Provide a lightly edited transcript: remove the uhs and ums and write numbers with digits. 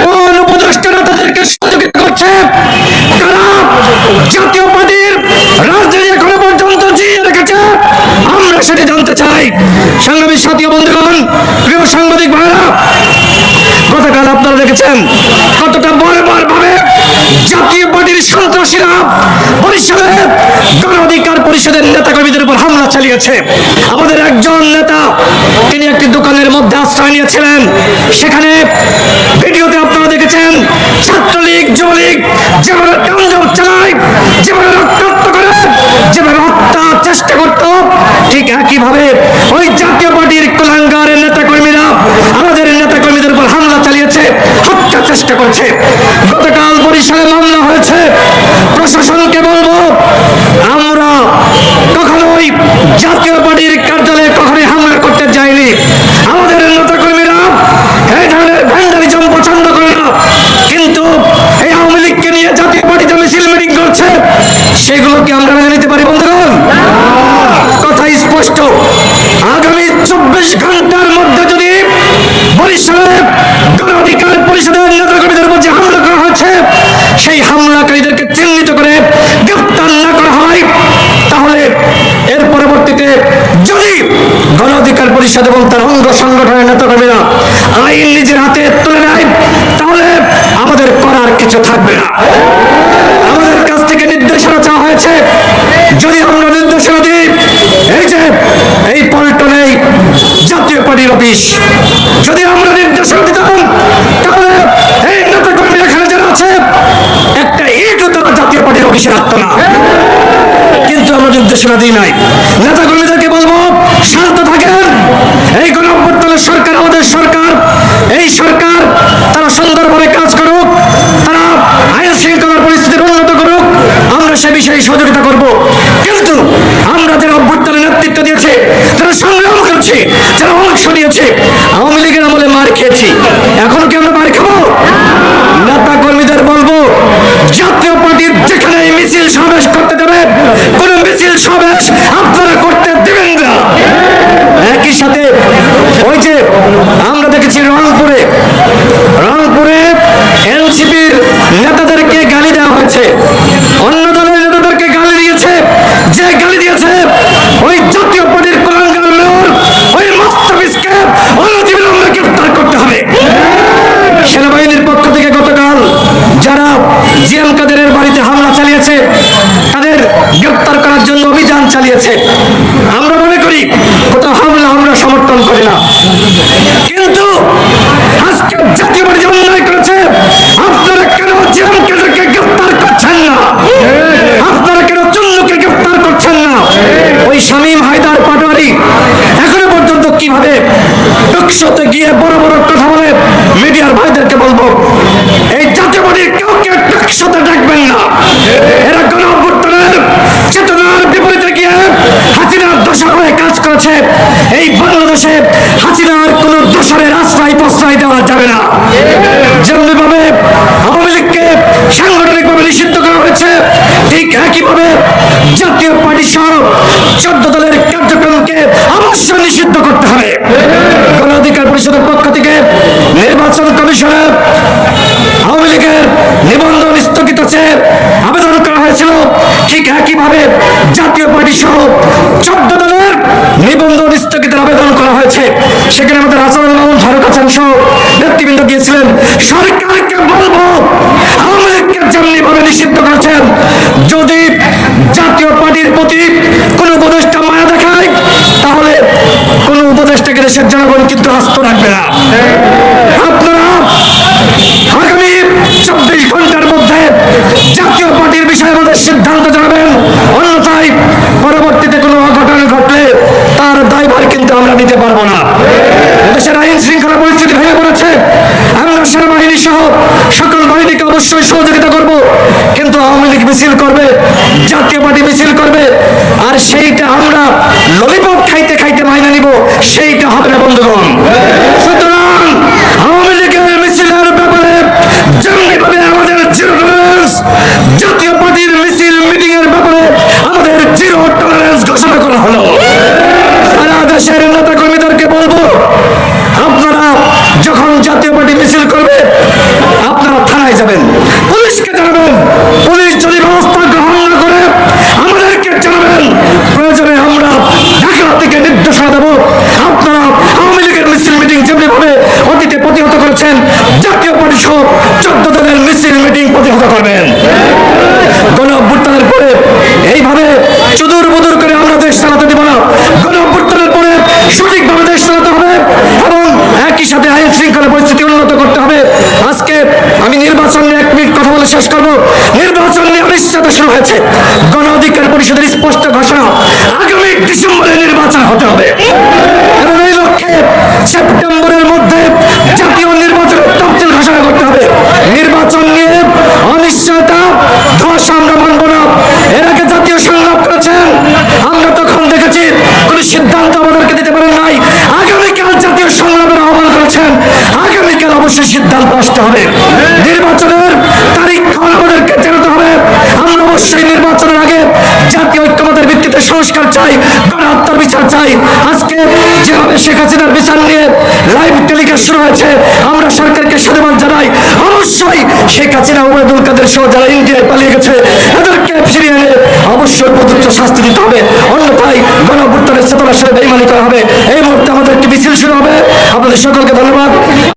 কোন উপদেষ্টারা তাদেরকে সহযোগিতা করছে? তারা জাতীয় পার্টির রাজনীতি এখনো পর্যন্ত জিয়ে রেখেছে। আমরা সেটি জানতে চাই। সংগ্রামী সাথী বন্ধুগণ, প্রিয় সাংবাদিক ভাইরা, গতকাল আপনারা দেখেছেন কতটা বর্বর ভাবে জাতীয় পার্টির সন্ত্রাসীরা বরিশালে গণ অধিকার পরিষদের নেতাকর্মীদের উপর হামলা চালিয়েছে। আমাদের একজন নেতা, তিনি একটি দোকানের মধ্যে আশ্রয় নিয়েছিলেন। সেখানে ভিডিওতে আপনারা দেখেছেন ছাত্রলীগ যুবলীগ যেভাবে তাণ্ডব চালায়, যেভাবে রক্তাক্ত করে, যেভাবে হত্যার চেষ্টা করত, ঠিক একইভাবে ওই জাতীয় পার্টির কুলাঙ্গারের নেতাকর্মীরা আমাদের নেতাকর্মীদের উপর হামলা চালিয়েছে, হত্যা চেষ্টা করছে। গতকাল বরিশালে মামলা হয়েছে। প্রশাসনকে বলবো, আমরা কখনোই জাতীয় পার্টির কার্যালয়ে কখনোই হামলা করতে যাইনি। আমাদের নেতাকর্মীরা এই ধরনের ভ্যান্ডালিজম পছন্দ করে না, কিন্তু এই আওয়ামী লীগকে নিয়ে জাতীয় পার্টিতে মিছিল মিটিং করছে, সেগুলোকে আমরা মেনে নিতে পারি বন্ধুগণ? কথা স্পষ্ট। আগামী 24 ঘন্টার মধ্যে যদি বরিশালে গণ অধিকার পরিষদের নেতাকর্মীদের উপর যে হামলা করা হয়েছে, সেই হামলাকারীদেরকে চিহ্নিত করে গ্রেফতার না করা হয়, তাহলে এর পরবর্তীতে যদি গণ অধিকার পরিষদ এবং তার অঙ্গ সংগঠনের নেতাকর্মীরা আইন নিজের হাতে তুলে নেয়, তাহলে আমাদের করার কিছু থাকবে না। আমাদের কাছ থেকে নির্দেশনা চাওয়া হয়েছে, যদি আমরা নির্দেশনা দিই, এই যে এই পল্টনে জাতীয় পার্টির অফিস, যদি আমরা নির্দেশনা দিতাম, তাহলে এই নেতাকর্মী এখানে যারা আছে একটা ইটও তারা জাতীয় পার্টির অফিসে রাখতো না। কিন্তু আমরা নির্দেশনা দিই নাই। নেতাকর্মীদেরকে বলবো, শান্ত থাকেন। এই গণঅভ্যুত্থানের সরকার আমাদের সরকার, এই সরকার তারা সুন্দরভাবে কাজ করুক, তারা আইন শৃঙ্খলার পরিস্থিতির উন্নত করুক, আমরা সে বিষয়ে সহযোগিতা করব। কিন্তু আমরা যারা অভ্যুত্থানের নেতৃত্ব দিয়েছে, যারা সংগ্রাম করছে, যারা অংশ নিয়েছে, আওয়ামী লীগের আমলে মার খেয়েছি, এখনো কি আমরা মার খাবো? নেতা কর্মীদের বলবো, জাতীয় পার্টির যেখানে মিছিল সমাবেশ করতে দেবে, কোন মিছিল সমাবেশ আপনারা করতে দেবেন না। একই সাথে ওই যে আমরা দেখেছি রংপুরে এনসিপির নেতাদেরকে গালি দেওয়া হয়েছে, অন্য দলের নেতাদেরকে গালি দিয়েছে। যে গালি দিয়েছে ওই জাতীয় পার্টির কুলাঙ্গার মেয়র, ওই মোস্তাফিজকে অনতিবিলম্বে গ্রেফতার করতে হবে। সেনাবাহিনীর পক্ষ থেকে গতকাল যারা জিএম কাদেরের বাড়িতে হামলা চালিয়েছে, তাদের গ্রেফতার করার জন্য অভিযান চালিয়েছে। আমরা মনে করি কোথাও হামলা আমরা সমর্থন করি না, কিন্তু আজকে জাতীয় পার্টি অন্যায় করেছে। আপনারা কেন জিএম কাদেরকে গ্রেফতার করছেন না? আপনারা কেন চন্নুকে গ্রেফতার করছেন না? ওই শামীম হায়দার পাটোয়ারি এখনো পর্যন্ত কিভাবে টকশোতে গিয়ে বড় বড় কথা বলে? মিডিয়ার ভাইদেরকে বলবো, এই জাতীয় পার্টির কাউকে টকশোতে ডাকবেন না। এরা গণ অভ্যুত্থানের চেতনার বিপরীতে গিয়ে হাসিনার দোষর হয়ে কাজ করেছে। এই বাংলাদেশে হাসিনার কোন দোষরের আশ্রয় প্রশ্রয় দেওয়া যাবে না। যেমনি ভাবে আওয়ামী লীগকে সাংগঠনিকভাবে নিষিদ্ধ করা হয়েছে, ঠিক একইভাবে জাতীয় পার্টি সহ 14 দলের কার্যক্রমকে অবশ্যই নিষিদ্ধ করতে হবে। গণ অধিকার পরিষদের পক্ষ থেকে নির্বাচন কমিশনে আওয়ামী লীগের নিবন্ধন স্থগিত চেয়ে আবেদন করা হয়েছিল, ঠিক একইভাবে জাতীয় পার্টি সহ 14 দলের নিবন্ধন স্থগিতের আবেদন করা হয়েছে। সেখানে আমাদের হাসানুল মামুন ফারুক হাসান সহ নেতৃবৃন্দ গিয়েছিলেন। সরকারকে বলবো, আওয়ামী লীগকে যেমনি ভাবে নিষিদ্ধ করেছেন, যদি জাতীয় পার্টির প্রতি কোন উপদেষ্টা মায়া দেখায়, তাহলে কোন উপদেষ্টাকে দেশের জনগণ কিন্তু আস্ত রাখবে না। আপনারা আগামী 24 ঘন্টার মধ্যে জাতীয় পার্টির বিষয়ে আমাদের সিদ্ধান্ত জানাবেন, অন্যথায় পরবর্তীতে কোনো অঘটন ঘটলে তার দায়ভার কিন্তু আমরা নিতে পারবো না। দেশের আইন শৃঙ্খলা পরিস্থিতি ভেঙে পড়েছে, আমরা সেনাবাহিনী সহ সকল বাহিনীকে অবশ্যই সহযোগিতা করব, কিন্তু আওয়ামী লীগ মিছিল করবে, জাতীয় পার্টি মিছিল করবে, আর সেইটা আমরা ললিপপ খাইতে খাইতে মাইনে নিব, সেইটা হবে না বন্ধুগণ। সুতরাং আওয়ামী লীগের মিছিলের ব্যাপারে যেমনি ভাবে আমাদের জিরো টলারেন্স, জাতীয় পার্টির মিছিল মিটিং এর ব্যাপারে আমাদের জিরো টলারেন্স ঘোষণা করা হলো। সারা দেশের নেতা কর্মীদেরকে বলবো, আপনারা যখন জাতীয় পার্টি মিছিল করবে, জাতীয় পরিষদ 14 দলের মিছিল মিটিং প্রতিহত করবেন। গণ অভ্যুত্থানের পরে এইভাবে চুদুর বুদুর করে আমরা দেশ চালাতে দিব না। গণ অভ্যুত্থানের পরে সঠিকভাবে দেশ চালাতে হবে এবং একই সাথে আইন শৃঙ্খলা পরিস্থিতি উন্নত করতে হবে। আজকে আমি নির্বাচন নিয়ে 1 মিনিট কথা বলে শেষ করব। নির্বাচন নিয়ে অনিশ্চয়তা শুরু হয়েছে। গণ অধিকার পরিষদের স্পষ্ট ঘোষণা, আগামী ডিসেম্বরে নির্বাচন হতে হবে এবং এই লক্ষ্যে সেপ্টেম্বরের মধ্যে জাতীয় নির্বাচনের তফসিল ঘোষণা করতে হবে। নির্বাচন নিয়ে অনিশ্চয়তা ধোঁয়াশা আমরা মানব না। এর আগে জাতীয় সংলাপ করেছেন, আমরা তখন দেখেছি কোন সিদ্ধান্ত আমাদেরকে দিতে পারেন নাই। আগামীকাল জাতীয় সংলাপের আহ্বান করেছেন, আগামীকাল অবশ্যই সিদ্ধান্ত আসতে হবে। নির্বাচনের তারিখক্ষণ আমাদেরকে জানাতে হবে। আমরা অবশ্যই নির্বাচনের আগে জাতীয় ঐক্যমতের ভিত্তিতে সংস্কার চাই, গণহত্যার বিচার চাই। আজকে যেভাবে শেখ হাসিনার বিচার নিয়ে লাইভ টেলিকাস্ট শুরু হয়েছে, আমরা সরকারকে সাধুবাদ জানাই। অবশ্যই শেখ হাসিনা, ওবায়দুল কাদের সহ যারা ইন্ডিয়ায় পালিয়ে গেছে এদেরকে ফিরিয়ে এনে অবশ্যই উপযুক্ত শাস্তি দিতে হবে। অন্যথায় গণ অভ্যুত্থানের চেতনার সাথে বেইমানি করা হবে। এই মুহূর্তে আমাদের একটি মিছিল শুরু হবে। আপনাদের সকলকে ধন্যবাদ।